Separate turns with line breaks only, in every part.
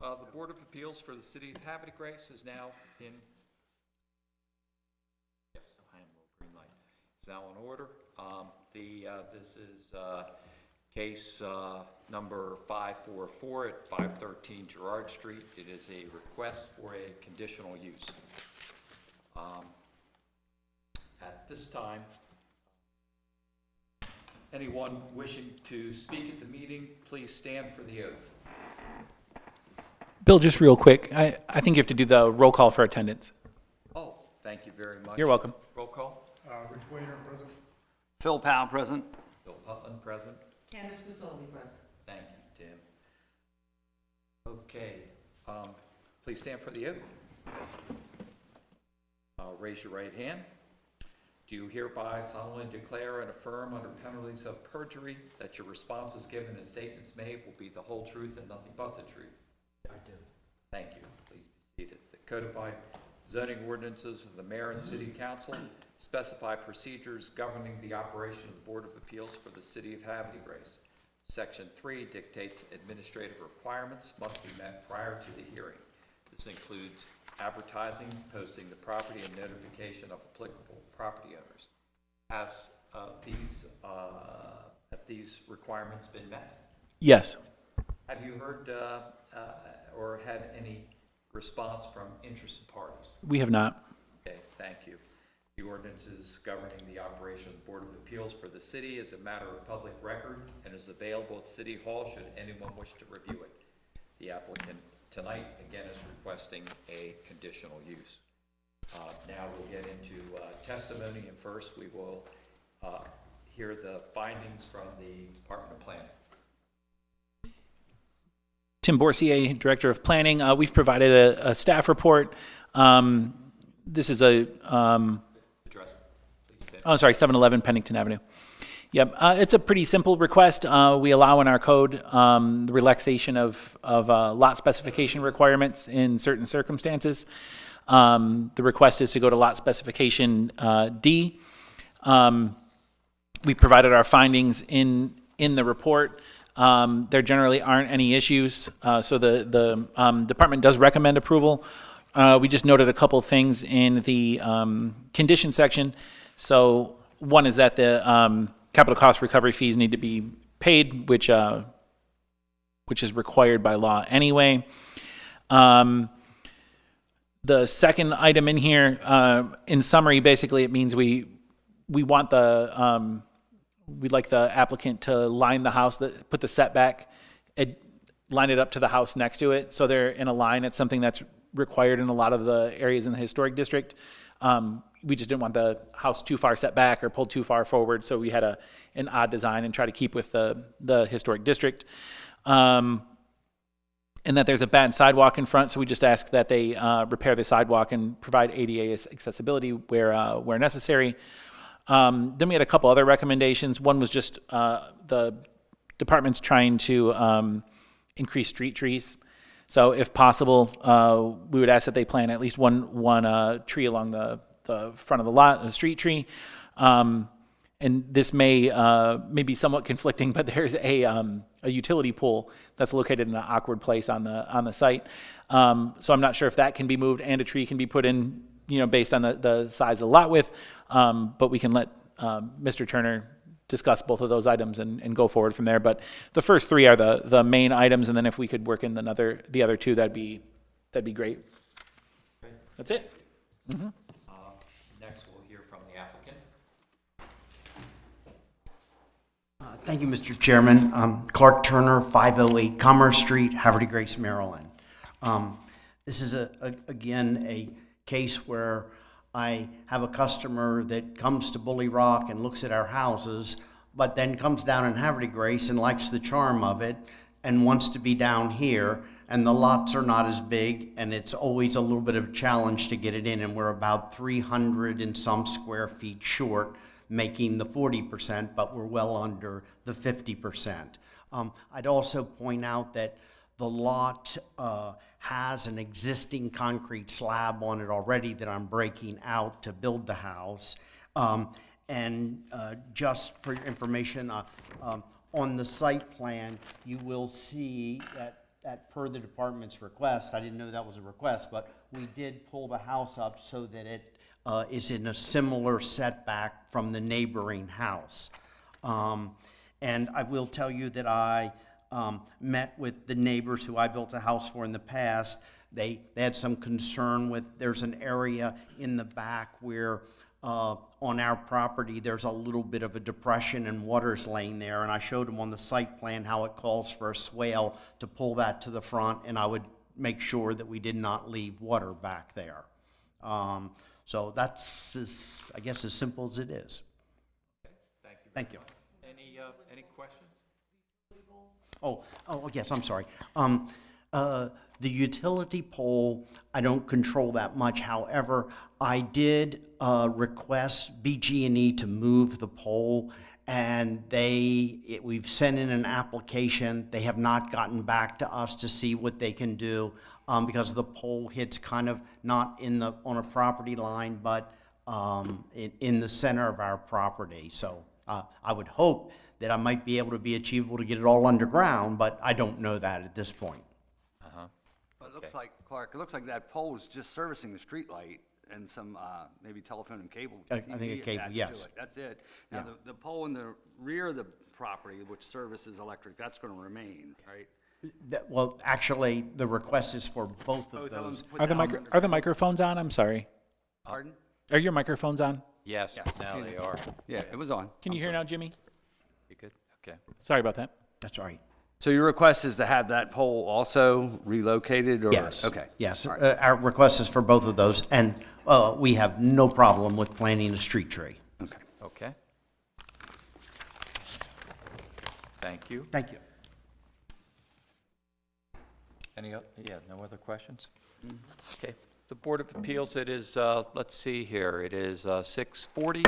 The Board of Appeals for the City of Havre is now in, yes, I am a little green light, is now in order. This is case number 544 at 513 Girard Street. It is a request for a conditional use. At this time, anyone wishing to speak at the meeting, please stand for the oath.
Bill, just real quick, I think you have to do the roll call for attendance.
Oh, thank you very much.
You're welcome.
Roll call.
Rich Wader, present.
Phil Powell, present.
Bill Putland, present.
Candace Busoli, present.
Thank you, Tim. Okay, please stand for the oath. Raise your right hand. Do you hereby solemnly declare and affirm under penalties of perjury that your responses given and statements made will be the whole truth and nothing but the truth?
I do.
Thank you. Please be seated. The codified zoning ordinances of the mayor and city council specify procedures governing the operation of the Board of Appeals for the city of Havre. Section 3 dictates administrative requirements must be met prior to the hearing. This includes advertising, posting the property, and notification of applicable property owners. Have these requirements been met?
Yes.
Have you heard or had any response from interested parties?
We have not.
Okay, thank you. The ordinances governing the operation of the Board of Appeals for the city is a matter of public record and is available at City Hall should anyone wish to review it. The applicant tonight, again, is requesting a conditional use. Now we'll get into testimony, and first we will hear the findings from the Department of Planning.
Tim Borsier, Director of Planning. We've provided a staff report. This is a,
Address, please.
oh, sorry, 711 Pennington Avenue. Yep, it's a pretty simple request. We allow in our code the relaxation of lot specification requirements in certain circumstances. The request is to go to lot specification D. We provided our findings in the report. There generally aren't any issues, so the department does recommend approval. We just noted a couple things in the condition section. So one is that the capital cost recovery fees need to be paid, which is required by law anyway. The second item in here, in summary, basically it means we want the we'd like the applicant to line the house, put the setback, line it up to the house next to it, so they're in a line. It's something that's required in a lot of the areas in the historic district. We just didn't want the house too far set back or pulled too far forward, so we had an odd design and try to keep with the historic district. And that there's a bad sidewalk in front, so we just ask that they repair the sidewalk and provide ADA accessibility where necessary. Then we had a couple other recommendations. One was just the department's trying to increase street trees. So if possible, we would ask that they plant at least one tree along the front of the lot, a street tree. And this may be somewhat conflicting, but there's a utility pole that's located in an awkward place on the site. So I'm not sure if that can be moved and a tree can be put in, based on the size of the lot width. But we can let Mr. Turner discuss both of those items and go forward from there. But the first three are the main items, and then if we could work in the other two, that'd be great.
Okay.
That's it. Mm-hmm.
Next, we'll hear from the applicant.
Thank you, Mr. Chairman. Clark Turner, 508 Commerce Street, Havre de Grace, Maryland. This is, again, a case where I have a customer that comes to Bully Rock and looks at our houses, but then comes down in Havre de Grace and likes the charm of it and wants to be down here, and the lots are not as big, and it's always a little bit of a challenge to get it in, and we're about 300 and some square feet short, making the 40%, but we're well under the 50%. I'd also point out that the lot has an existing concrete slab on it already that I'm breaking out to build the house. And just for information, on the site plan, you will see that that per the department's request, I didn't know that was a request, but we did pull the house up so that it is in a similar setback from the neighboring house. And I will tell you that I met with the neighbors who I built a house for in the past. They had some concern with, there's an area in the back where on our property, there's a little bit of a depression and water's laying there. And I showed them on the site plan how it calls for a swale to pull that to the front, and I would make sure that we did not leave water back there. So that's, I guess, as simple as it is.
Thank you.
Thank you.
Any questions?
Oh, yes, I'm sorry. The utility pole, I don't control that much. However, I did request BG&E to move the pole, and we've sent in an application. They have not gotten back to us to see what they can do because the pole hits kind of not on a property line, but in the center of our property. So I would hope that I might be able to be achievable to get it all underground, but I don't know that at this point.
But it looks like, Clark, it looks like that pole is just servicing the street light and some, maybe telephone and cable.
I think a
TV
cable,
attached
yes.
to it. That's it. Now,
Yeah.
the pole in the rear of the property, which services electric, that's gonna remain, right?
Well, actually, the request is for both of
Both of them
those.
put
Are the
down
are the microphones on? I'm sorry.
Pardon?
Are your microphones on?
Yes, now they are.
Yeah, it was on.
Can you hear now, Jimmy?
You good? Okay.
Sorry about that.
That's all right.
So your request is to have that pole also relocated, or?
Yes.
Okay.
Yes,
All right.
our request is for both of those, and we have no problem with planting a street tree.
Okay.
Okay. Thank you.
Thank you.
No other questions? Okay. The Board of Appeals, it is, let's see here, it is 6:40.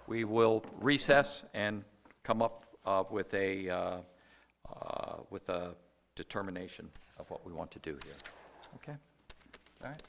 We will recess and come up with a determination of what we want to do here. Okay? All right.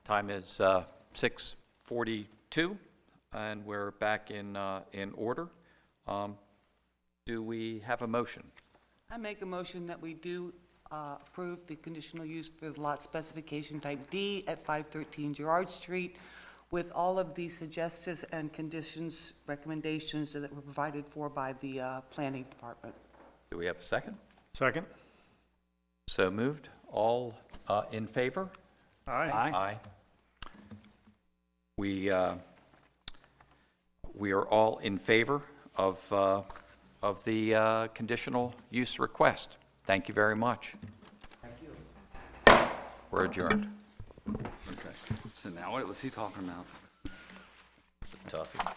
Time is 6:42, and we're back in order. Do we have a motion?
I make a motion that we do approve the conditional use for the lot specification type D at 513 Gerard Street with all of the suggestions and conditions, recommendations that were provided for by the planning department.
Do we have a second?
Second.
So moved. All in favor?
Aye.
Aye. We are all in favor of the conditional use request. Thank you very much.
Thank you.
We're adjourned.
Okay. So now what was he talking about?
It's a toughie.